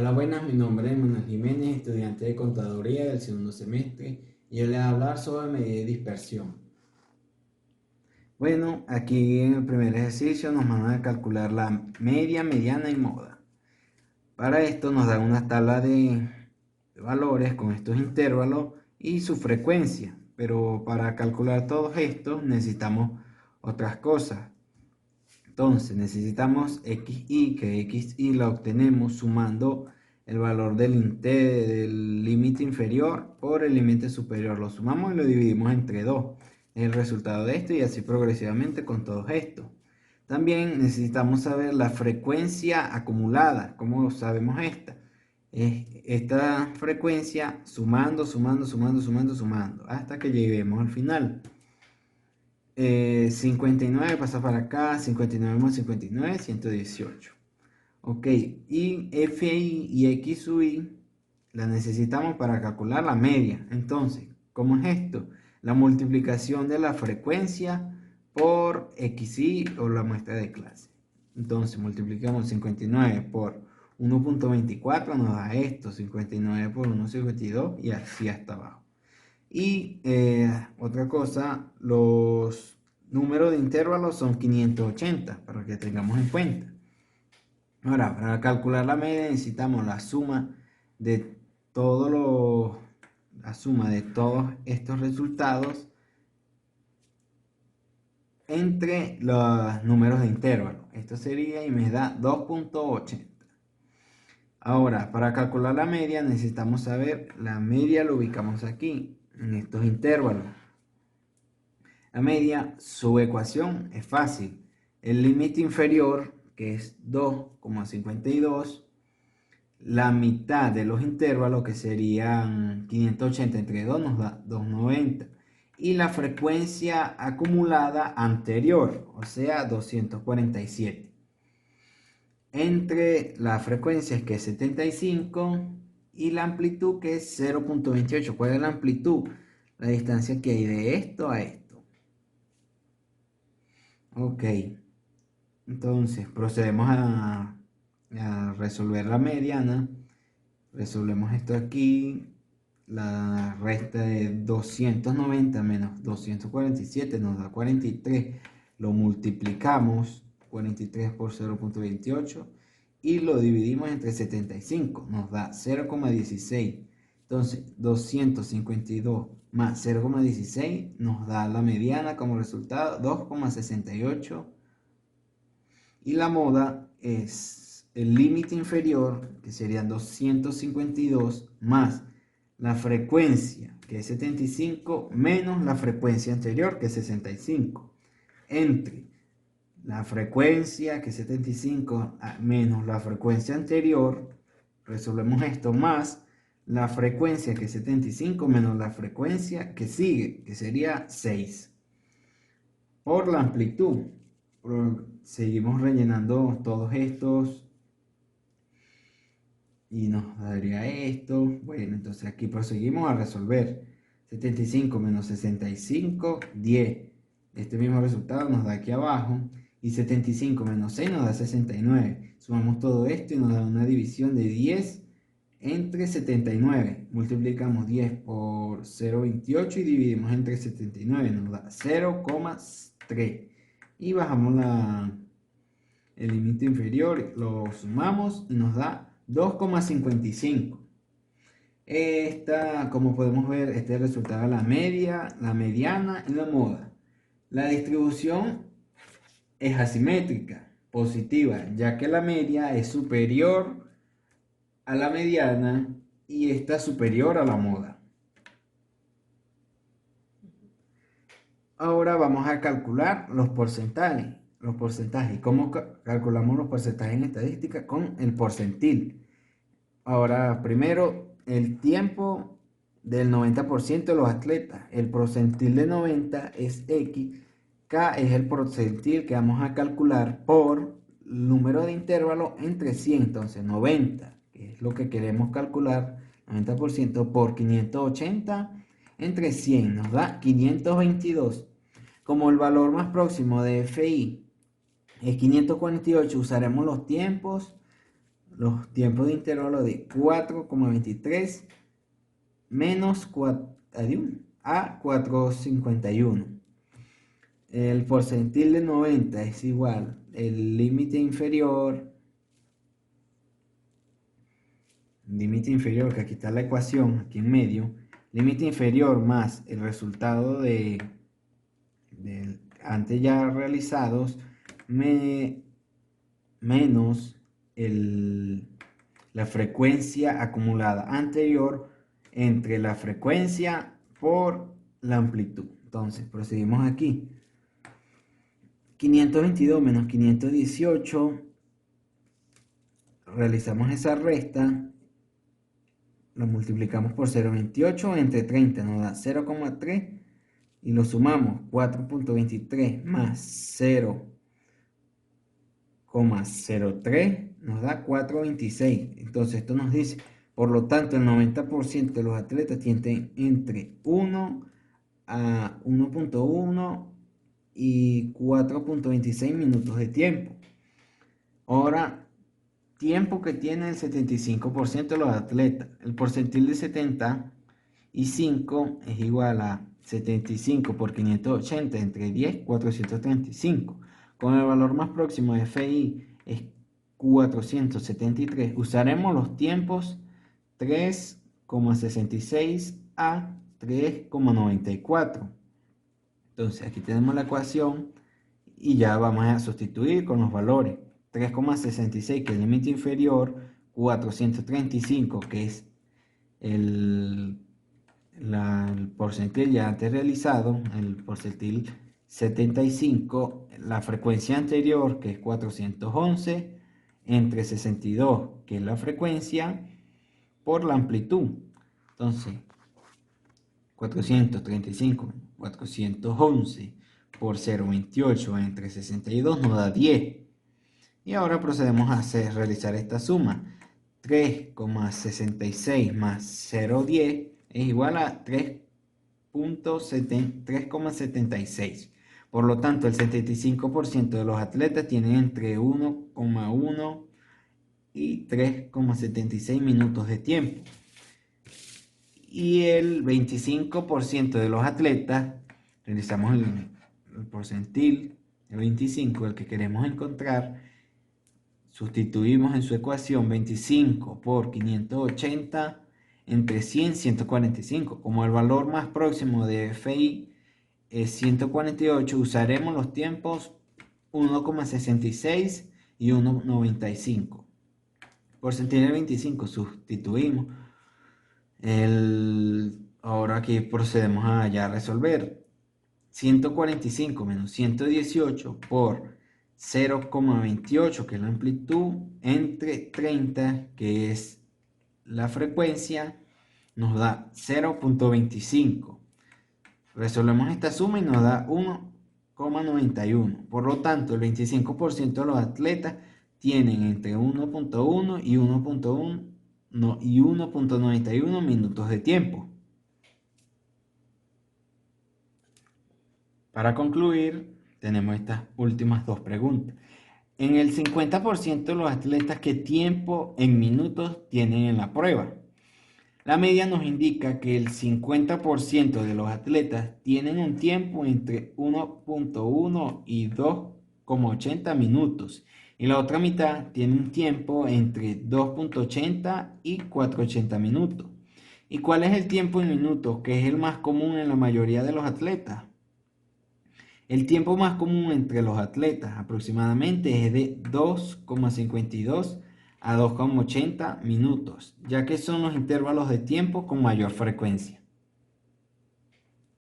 Hola, buenas, mi nombre es Manuel Jiménez, estudiante de Contaduría del segundo semestre, y yo les voy a hablar sobre medida de dispersión. Bueno, aquí en el primer ejercicio nos van a calcular la media, mediana y moda. Para esto nos dan una tabla de valores con estos intervalos y su frecuencia, pero para calcular todos estos necesitamos otras cosas. Entonces necesitamos xy, que xy la obtenemos sumando el valor del límite inferior por el límite superior. Lo sumamos y lo dividimos entre 2. Es el resultado de esto y así progresivamente con todos estos. También necesitamos saber la frecuencia acumulada. ¿Cómo sabemos esta? Es esta frecuencia sumando, sumando, sumando, sumando, sumando hasta que lleguemos al final. 59 pasa para acá, 59 más 59, 118. Ok, y FI y XY la necesitamos para calcular la media. Entonces, ¿cómo es esto? La multiplicación de la frecuencia por XY o la muestra de clase. Entonces, multiplicamos 59 por 1.24, nos da esto, 59 por 1.52 y así hasta abajo. Y otra cosa, los números de intervalos son 580 para que tengamos en cuenta. Ahora, para calcular la media necesitamos de todos los, la suma de todos estos resultados entre los números de intervalo. Esto sería y me da 2.80. Ahora, para calcular la media necesitamos saber la media, lo ubicamos aquí, en estos intervalos. La media, su ecuación es fácil. El límite inferior, que es 2,52, la mitad de los intervalos, que serían 580 entre 2, nos da 290. Y la frecuencia acumulada anterior, o sea, 247. Entre la frecuencia, que es 75, y la amplitud, que es 0.28. ¿Cuál es la amplitud? La distancia que hay de esto a esto. Ok, entonces procedemos a resolver la mediana. Resolvemos esto aquí. La resta de 290 menos 247 nos da 43. Lo multiplicamos, 43 por 0.28, y lo dividimos entre 75. Nos da 0,16. Entonces 252 más 0,16 nos da la mediana como resultado 2,68. Y la moda es el límite inferior, que serían 252, más la frecuencia, que es 75, menos la frecuencia anterior, que es 65. Entre la frecuencia, que es 75, menos la frecuencia anterior, resolvemos esto, más la frecuencia, que es 75, menos la frecuencia que sigue, que sería 6. Por la amplitud, seguimos rellenando todos estos y nos daría esto. Bueno, entonces aquí proseguimos a resolver. 75 menos 65, 10. Este mismo resultado nos da aquí abajo. Y 75 menos 6 nos da 69. Sumamos todo esto y nos da una división de 10 entre 79. Multiplicamos 10 por 0,28 y dividimos entre 79. Nos da 0,3. Y bajamos el límite inferior, lo sumamos y nos da 2,55. Como podemos ver, este es el resultado de la media, la mediana y la moda. La distribución es asimétrica, positiva, ya que la media es superior a la mediana y esta superior a la moda. Ahora vamos a calcular los porcentajes. ¿Cómo calculamos los porcentajes en estadística? Con el porcentil. Ahora, primero, el tiempo del 90% de los atletas. El porcentil de 90 es X. K es el porcentil que vamos a calcular por número de intervalo entre 100. Entonces, 90, que es lo que queremos calcular, 90% por 580 entre 100, nos da 522. Como el valor más próximo de FI es 548, usaremos los tiempos los tiempos de intervalo de 4,23 menos 4, a 4,51. El porcentil de 90 es igual el límite inferior, que aquí está la ecuación, aquí en medio, límite inferior más el resultado de antes ya realizados, menos la frecuencia acumulada anterior entre la frecuencia por la amplitud. Entonces, procedimos aquí. 522 menos 518, realizamos esa resta, lo multiplicamos por 0,28 entre 30, nos da 0,3 y lo sumamos. 4,23 más 0,03 nos da 4,26. Entonces esto nos dice, por lo tanto, el 90% de los atletas tienen entre 1 a 1,1 y 4,26 minutos de tiempo. Ahora, tiempo que tiene el 75% de los atletas. El porcentil de 75 es igual a 75 por 580 entre 10, 435. Con el valor más próximo de FI es 473. Usaremos los tiempos 3,66 a 3,94. Entonces aquí tenemos la ecuación y ya vamos a sustituir con los valores. 3,66 que es el límite inferior, 435 que es el porcentil ya antes realizado, el porcentil 75, la frecuencia anterior que es 411 entre 62 que es la frecuencia por la amplitud. Entonces 435 411 por 0,28 entre 62 nos da 10. Y ahora procedemos a realizar esta suma. 3,66 más 0,10 es igual a 3,76. Por lo tanto, el 75% de los atletas tienen entre 1,1 y 3,76 minutos de tiempo. Y el 25% de los atletas, realizamos el porcentil, el 25, el que queremos encontrar, sustituimos en su ecuación 25 por 580 entre 100, 145. Como el valor más próximo de FI es 148, usaremos los tiempos 1,66 y 1,95. Porcentil de 25 sustituimos. Ahora aquí procedemos a ya resolver. 145 menos 118 por 0,28 que es la amplitud entre 30 que es la frecuencia nos da 0,25. Resolvemos esta suma y nos da 1,91. Por lo tanto, el 25% de los atletas tienen entre 1,1 y 1,91 minutos de tiempo. Para concluir, tenemos estas últimas dos preguntas. En el 50% de los atletas, ¿qué tiempo en minutos tienen en la prueba? La media nos indica que el 50% de los atletas tienen un tiempo entre 1,1 y 2,80 minutos. Y la otra mitad tiene un tiempo entre 2,80 y 4,80 minutos. ¿Y cuál es el tiempo en minutos que es el más común en la mayoría de los atletas? El tiempo más común entre los atletas aproximadamente es de 2,52 a 2,80 minutos, ya que son los intervalos de tiempo con mayor frecuencia.